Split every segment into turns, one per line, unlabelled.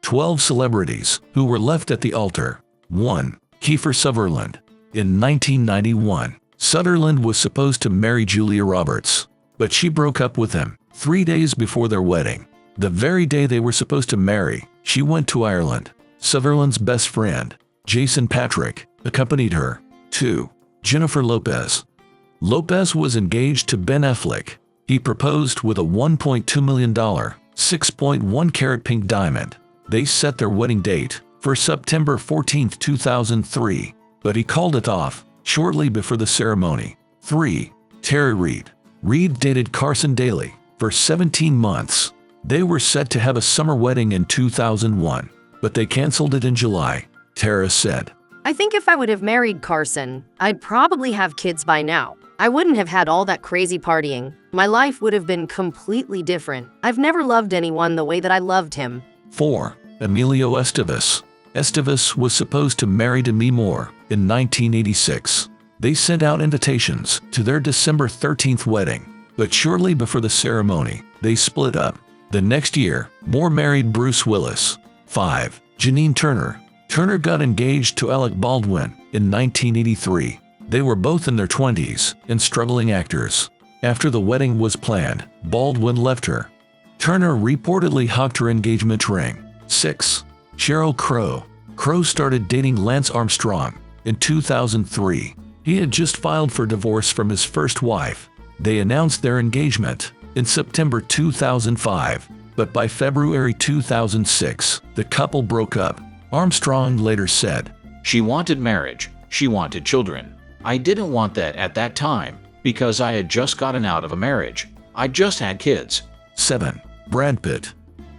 12 celebrities who were left at the altar. 1. Keifer Sutherland. In 1991, Sutherland was supposed to marry Julia Roberts, but she broke up with him 3 days before their wedding. The very day they were supposed to marry, she went to Ireland. Sutherland's best friend, Jason Patrick, accompanied her. 2. Jennifer Lopez. Lopez was engaged to Ben Affleck. He proposed with a $1.2 million, 6.1 carat pink diamond. They set their wedding date for September 14, 2003, but he called it off shortly before the ceremony. 3. Terry Reid. Reid dated Carson Daly for 17 months. They were set to have a summer wedding in 2001, but they canceled it in July. Tara said,
"I think if I would have married Carson, I'd probably have kids by now. I wouldn't have had all that crazy partying. My life would have been completely different. I've never loved anyone the way that I loved him."
4. Amelo Estus. Estus was supposed to marry Demi Moore in 1986. They sent out invitations to their December 13th wedding, but shortly before the ceremony, they split up. The next year, Moore married Bruce Willis. 5. Janine Turner. Turner got engaged to Alec Baldwin in 1983. They were both in their 20s and struggling actors. After the wedding was planned, Baldwin left her. Turner reportedly hugged her engagement ring. 6. Cheryl Crow. Crow started dating Lance Armstrong in 2003. He had just filed for divorce from his first wife. They announced their engagement in September 2005, but by February 2006, the couple broke up. Armstrong later said,
"She wanted marriage. She wanted children. I didn't want that at that time because I had just gotten out of a marriage. I just had kids."
7. Brad Pitt.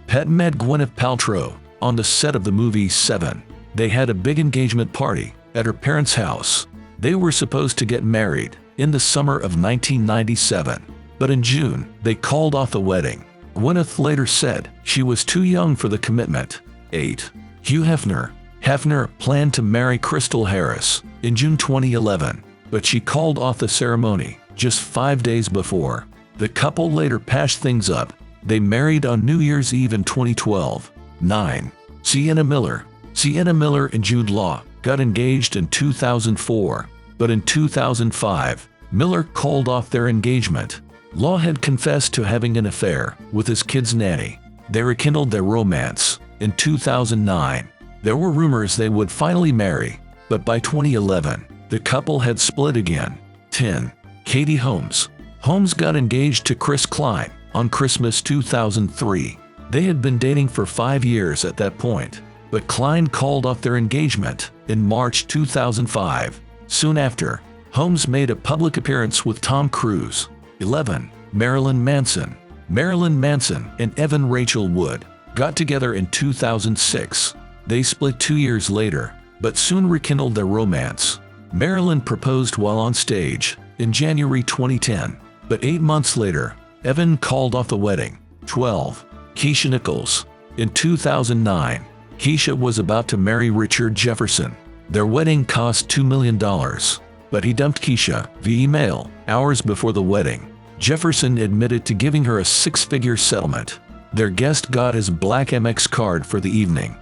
Pitt met Gwyneth Paltrow on the set of the movie Seven. They had a big engagement party at her parents' house. They were supposed to get married in the summer of 1997, but in June, they called off the wedding. Gwyneth later said she was too young for the commitment. 8. Hugh Hefner. Hefner planned to marry Crystal Harris in June 2011, but she called off the ceremony just 5 days before. The couple later patched things up. They married on New Year's Eve in 2012. 9. Sienna Miller. Sienna Miller and Jude Law got engaged in 2004, but in 2005, Miller called off their engagement. Law had confessed to having an affair with his kid's nanny. They rekindled their romance in 2009. There were rumors they would finally marry, but by 2011, the couple had split again. 10. Katie Holmes. Holmes got engaged to Chris Klein on Christmas 2003. They had been dating for 5 years at that point, but Klein called off their engagement in March 2005. Soon after, Holmes made a public appearance with Tom Cruise. 11. Marilyn Manson. Marilyn Manson and Evan Rachel Wood got together in 2006. They split 2 years later, but soon rekindled their romance. Marilyn proposed while on stage in January 2010, but 8 months later, Evan called off the wedding. 12. Kesha Nichols. In 2009, Kesha was about to marry Richard Jefferson. Their wedding cost $2 million, but he dumped Kesha via email hours before the wedding. Jefferson admitted to giving her a 6-figure settlement. Their guest got his black Amex card for the evening.